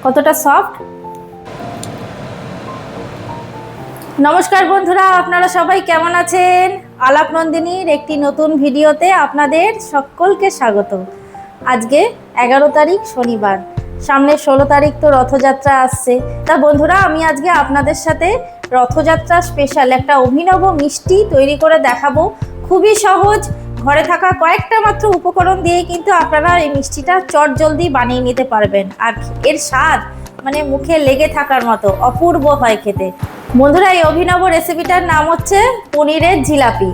কতটা সফট। নমস্কার বন্ধুরা, আপনারা সবাই কেমন আছেন? আলাপ নন্দিনীর একটি নতুন ভিডিওতে আপনাদের সকলকে স্বাগত। আজকে 11 তারিখ শনিবার, সামনে 16 তারিখ তো রথযাত্রা আসছে। তা বন্ধুরা, আমি আজকে আপনাদের সাথে রথযাত্রা স্পেশাল একটা অভিনব মিষ্টি তৈরি করে দেখাবো। খুবই সহজ, ঘরে থাকা কয়েকটা মাত্র উপকরণ দিয়ে কিন্তু আপনারা এই মিষ্টিটা চটজলদি বানিয়ে নিতে পারবেন। আর এর স্বাদ মানে মুখে লেগে থাকার মতো অপূর্ব হয় খেতে। বন্ধুরা, এই অভিনব রেসিপিটার নাম হচ্ছে পনিরের জিলাপি।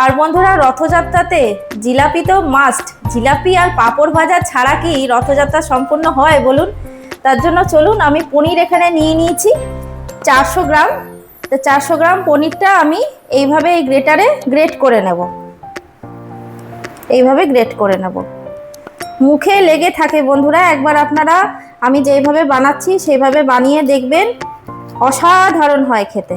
আর বন্ধুরা, রথযাত্রাতে জিলাপি তো মাস্ট। জিলাপি আর পাঁপড় ভাজা ছাড়া কি রথযাত্রা সম্পূর্ণ হয় বলুন? তার জন্য চলুন, আমি পনির এখানে নিয়ে নিয়েছি 400 গ্রাম। তো 400 গ্রাম পনিরটা আমি এইভাবে এই গ্রেটারে গ্রেট করে নেব। এইভাবে গ্রেট করে নেব। মুখে লেগে থাকে বন্ধুরা, একবার আপনারা আমি যেইভাবে বানাচ্ছি সেইভাবে বানিয়ে দেখবেন, অসাধারণ হয় খেতে।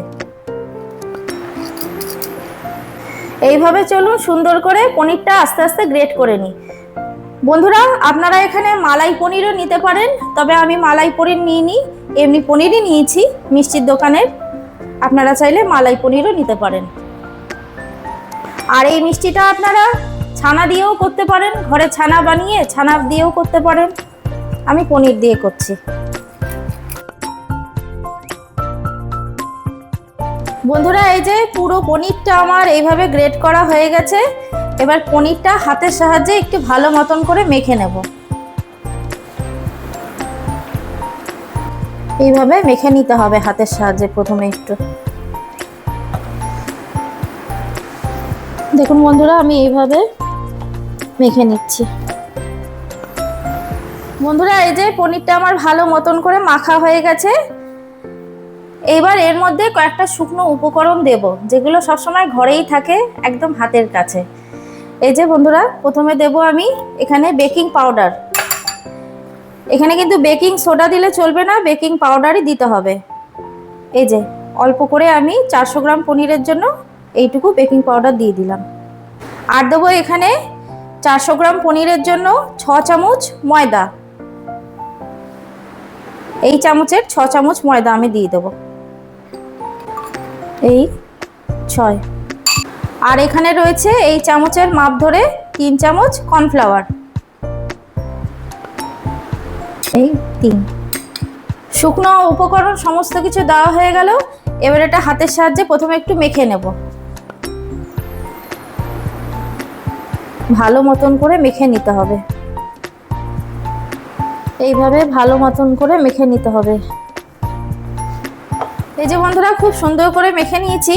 এইভাবে চলুন সুন্দর করে পনিরটা আস্তে আস্তে গ্রেট করে নিই। বন্ধুরা, আপনারা এখানে মালাই পনিরও নিতে পারেন, তবে আমি মালাই পনির নিইনি, এমনি পনিরই নিয়েছি মিষ্টির দোকানের। আপনারা চাইলে মালাই পনিরও নিতে পারেন। আর এই মিষ্টিটা আপনারা ছানা দিয়েও করতে পারেন, ঘরে ছানা বানিয়ে ছানা দিয়েও করতে পারেন। আমি পনির দিয়ে করছি। বন্ধুরা, এই যে পুরো পনিরটা আমার এইভাবে গ্রেট করা হয়ে গেছে। এবার পনিরটা হাতের সাহায্যে একটু ভালো মতন করে মেখে নেব। এইভাবে মেখে নিতে হবে হাতের সাহায্যে প্রথমে একটু। দেখুন বন্ধুরা, আমি এইভাবে মেখে নিচ্ছি। বন্ধুরা, এই যে পনিরটা আমার ভালো মতন করে মাখা হয়ে গেছে। এইবার এর মধ্যে কয়েকটা শুকনো উপকরণ দেব, যেগুলো সবসময় ঘরেই থাকে একদম হাতের কাছে। এই যে বন্ধুরা, প্রথমে দেব আমি এখানে বেকিং পাউডার। এখানে কিন্তু বেকিং সোডা দিলে চলবে না, বেকিং পাউডারই দিতে হবে। এই যে অল্প করে আমি 400 গ্রাম পনিরের জন্য এইটুকু বেকিং পাউডার দিয়ে দিলাম। আর দেবো এখানে 400 গ্রাম পনিরের জন্য 6 চামচ ময়দা। এই চামচের 6 চামচ ময়দা আমি দিয়ে দেবো। এই 6। আর এখানে রয়েছে এই চামচের মাপ ধরে 3 চামচ কর্নফ্লাওয়ার। এই 3 শুকনো উপকরণ সমস্ত কিছু দেওয়া হয়ে গেল। এবার এটা হাতের সাহায্যে প্রথমে একটু মেখে নেব। ভালো মতন করে মেখে নিতে হবে। এইভাবে ভালো মতন করে মেখে নিতে হবে। এই যে বন্ধুরা, খুব সুন্দর করে মেখে নিয়েছি।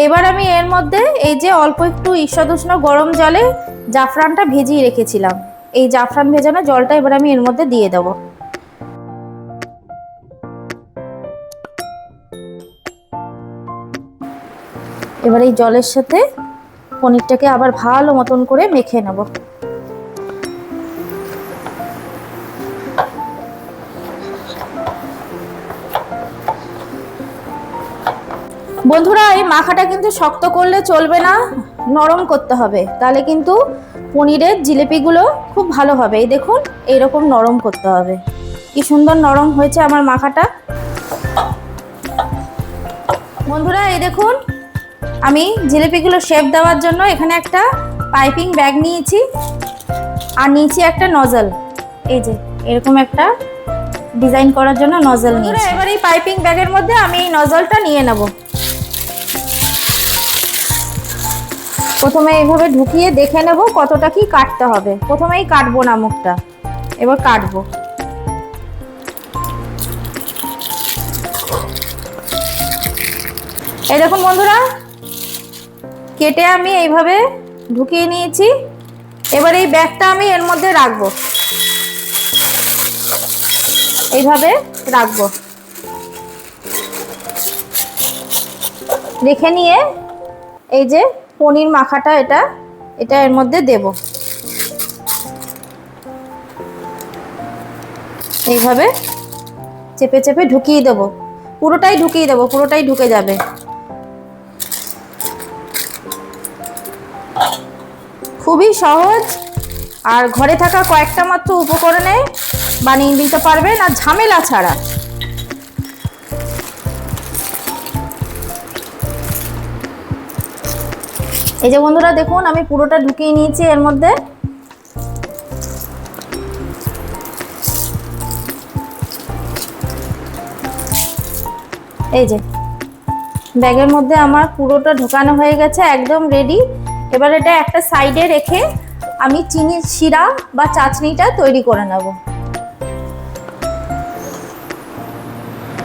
এবার আমি এর মধ্যে এই যে অল্প একটু ঈষদুষ্ণ গরম জলে জাফরানটা ভিজিয়ে রেখেছিলাম, এই জাফরান ভেজানো জলটা এবার আমি এর মধ্যে দিয়ে দেব। এবার এই জলের সাথে পনিরটাকে আবার ভালো মতন করে মেখে নেব। বন্ধুরা, এই মাখাটা কিন্তু শক্ত করলে চলবে না, নরম করতে হবে, তাহলে কিন্তু পনিরের জিলিপিগুলো খুব ভালো হবে। এই দেখুন, এইরকম নরম করতে হবে। কি সুন্দর নরম হয়েছে আমার মাখাটা। বন্ধুরা, এই দেখুন, আমি জিলিপিগুলো শেপ দেওয়ার জন্য এখানে একটা পাইপিং ব্যাগ নিয়েছি আর নিয়েছি একটা নজল। এই যে এরকম একটা ডিজাইন করার জন্য নজল নিয়েছি। এবার এই পাইপিং ব্যাগের মধ্যে আমি এই নজলটা নিয়ে নেব। প্রথমে এইভাবে ঢুকিয়ে দেখে নেব কতটা কি কাটতে হবে। প্রথমেই কাটবো না মুখটা, এবার কাটবো। এই দেখুন বন্ধুরা, কেটে আমি এইভাবে ঢুকিয়ে নিয়েছি। এবার এই ব্যাগটা আমি এর মধ্যে রাখবো, এইভাবে রাখবো। রেখে নিয়ে এই যে পনির মাখাটা এটা এর মধ্যে দেব। এইভাবে চেপে চেপে ঢুকিয়ে দেব। পুরোটাই ঢুকিয়ে দেব, পুরোটাই ঢুকে যাবে। খুবই সহজ, আর ঘরে থাকা কয়েকটা মাত্র উপকরণে বানিয়ে নিতে পারবেন আর ঝামেলা ছাড়া। এই যে বন্ধুরা দেখুন আমি পুরোটা ঢুকিয়ে নিয়েছি এর মধ্যে। এই যে ব্যাগের মধ্যে আমার পুরোটা ঢোকানো হয়ে গেছে, একদম রেডি। এবার এটা একটা সাইডে রেখে আমি চিনির শিরা বা চাটনিটা তৈরি করে নেব।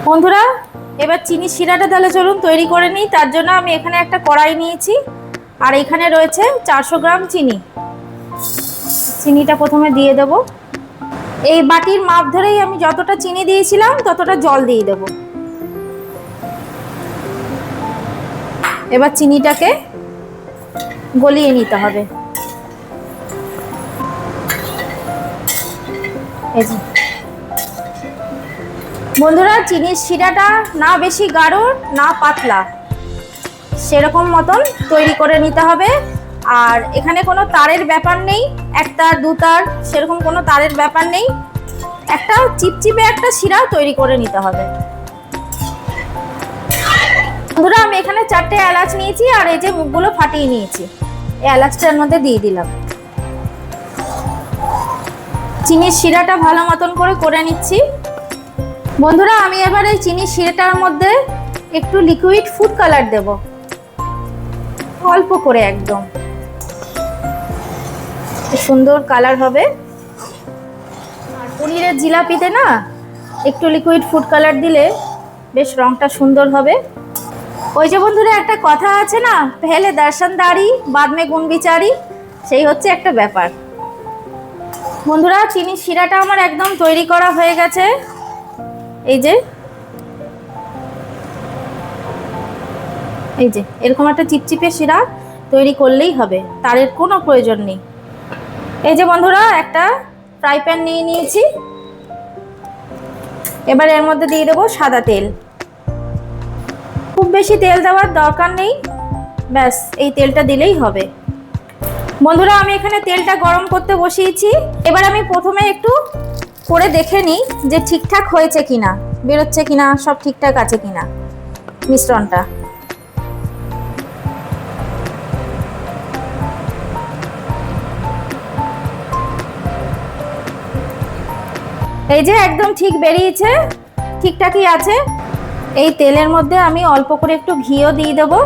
বন্ধুরা এবার চিনির শিরাটা তাহলে চলুন তৈরি করে নিই। তার জন্য আমি এখানে একটা কড়াই নিয়েছি আর এখানে রয়েছে 400 গ্রাম চিনি। চিনিটা প্রথমে দিয়ে দেব। এই বাটির মাপ ধরেই আমি যতটা চিনি দিয়েছিলাম ততটা জল দিয়ে দেব। এবার চিনিটাকে গলিয়ে নিতে হবে। এই যে বন্ধুরা চিনির শিরাটা না বেশি গাঢ় না পাতলা, সেরকম মতন তৈরি করে নিতে হবে। আর এখানে কোনো তারের ব্যাপার নেই, এক তার দু তার সেরকম কোনো তারের ব্যাপার নেই। একটা চিপচিপে একটা শিরা তৈরি করে নিতে হবে। বন্ধুরা আমি এখানে 4টে এলাচ নিয়েছি আর এই যে মুখগুলো ফাটিয়ে নিয়েছি, এই এলাচটার মধ্যে দিয়ে দিলাম। চিনির শিরাটা ভালো মতন করে নিচ্ছি। বন্ধুরা আমি এবার এই চিনির শিরাটার মধ্যে একটু লিকুইড ফুড কালার দেব, অল্প করে, একদম সুন্দর কালার হবে। আর পনিরের জিলাপিতে না একটু লিকুইড ফুড কালার দিলে বেশ রংটা সুন্দর হবে। ওই যে বন্ধুরা একটা কথা আছে না, পেহলে দর্শনদারি বাদ মে গুণ বিচারি, সেই হচ্ছে একটা ব্যাপার। বন্ধুরা চিনির শিরাটা আমার একদম তৈরি করা হয়ে গেছে। এই যে এরকম একটা চিপচিপে শিরা তৈরি করলেই হবে, তারের কোনো প্রয়োজন নেই। এই যে বন্ধুরা একটা ফ্রাই প্যান নিয়ে নিয়েছি। এবার এর মধ্যে দিয়ে দেবো সাদা তেল। খুব বেশি তেল দেওয়ার দরকার নেই, ব্যাস এই তেলটা দিলেই হবে। বন্ধুরা আমি এখানে তেলটা গরম করতে বসিয়েছি। এবার আমি প্রথমে একটু করে দেখে নিই যে ঠিকঠাক হয়েছে কিনা, বেরোচ্ছে কিনা, সব ঠিকঠাক আছে কিনা মিশ্রণটা। এই যে একদম ঠিক বেরিয়েছে, ঠিকঠাকই আছে। এই তেলের মধ্যে আমি অল্প করে একটু ঘিও দিয়ে দেবো।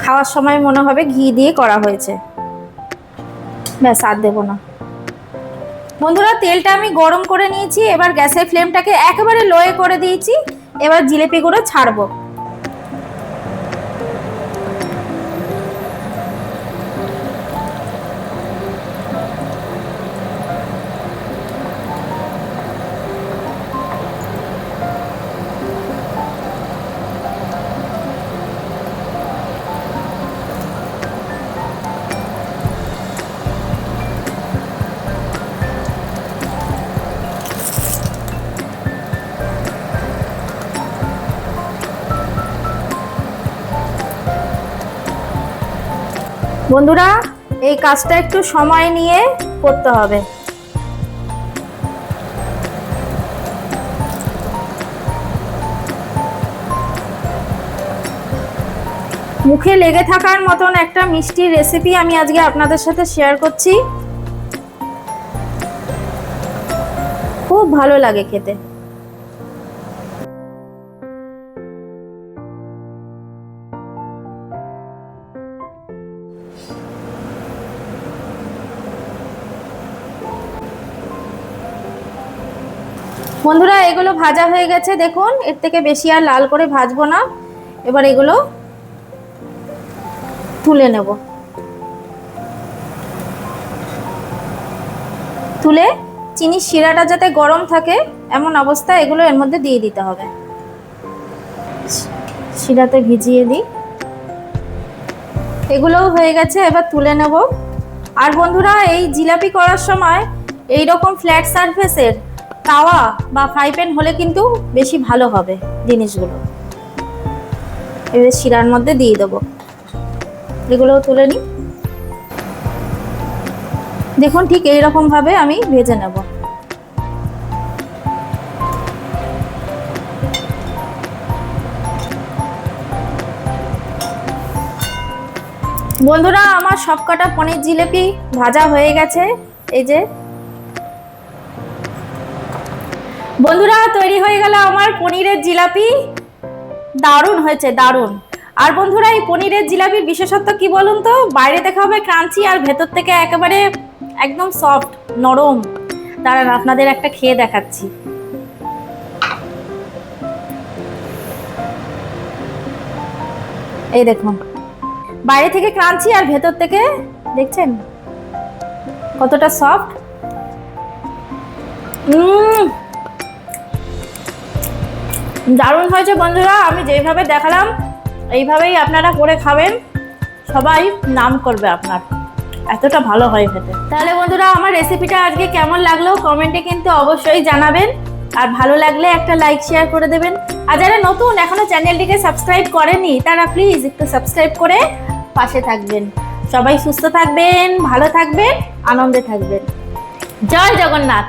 খাওয়ার সময় মনে হবে ঘি দিয়ে করা হয়েছে, ব্যাস আর দেবো না। বন্ধুরা তেলটা আমি গরম করে নিয়েছি, এবার গ্যাসের ফ্লেমটাকে একেবারে লোয়ে করে দিয়েছি। এবার জিলিপিগুলো ছাড়বো। বন্ধুরা এই কাজটা একটু সময় নিয়ে করতে হবে। মুখে লেগে থাকার মতন একটা মিষ্টি রেসিপি আমি আজকে আপনাদের সাথে শেয়ার করছি। খুব ভালো লাগে খেতে। বন্ধুরা এগুলো ভাজা হয়ে গেছে, দেখুন এর থেকে বেশি আর লাল করে ভাজবো না। এবার এগুলো তুলে নেব। তুলে চিনির শিরাটা যাতে গরম থাকে এমন অবস্থায় এগুলো এর মধ্যে দিয়ে দিতে হবে। শিরাতে ভিজিয়ে দিই। এগুলোও হয়ে গেছে, এবার তুলে নেব। আর বন্ধুরা এই জিলাপি করার সময় এই রকম ফ্ল্যাট সারফেসের তাওয়া বা ফ্রাই প্যান হলে কিন্তু বেশি ভালো হবে জিনিসগুলো। এবার শিরার মধ্যে দিয়ে দেবো। এগুলোও তুলে নিই। দেখুন ঠিক এইরকম ভাবে আমি ভেজে নেব। বন্ধুরা আমার সবকটা পনির জিলিপি ভাজা হয়ে গেছে। এই যে বন্ধুরা তৈরি হয়ে গেল আমার পনিরের জিলাপি। দারুণ হয়েছে, দারুণ। আর বন্ধুরা এই পনিরের জিলাপির বিশেষত্ব কি বলুন তো, বাইরে থেকে হবে ক্রাঞ্চি আর ভেতর থেকে একেবারে একদম সফট নরম। দাঁড়ান আপনাদের একটা খেয়ে দেখাচ্ছি। এই দেখুন বাইরে থেকে ক্রাঞ্চি আর ভেতর থেকে দেখছেন কতটা সফট। দারুণ হয়েছে বন্ধুরা, আমি যেভাবে দেখালাম এইভাবেই আপনারা করে খাবেন, সবাই নাম করবে আপনার, এতটা ভালো হয় খেতে। তাহলে বন্ধুরা আমার রেসিপিটা আজকে কেমন লাগলো কমেন্টে কিন্তু অবশ্যই জানাবেন, আর ভালো লাগলে একটা লাইক শেয়ার করে দেবেন। আর যারা নতুন এখনো চ্যানেলটিকে সাবস্ক্রাইব করেনি তারা প্লিজ একটু সাবস্ক্রাইব করে পাশে থাকবেন। সবাই সুস্থ থাকবেন, ভালো থাকবেন, আনন্দে থাকবেন। জয় জগন্নাথ।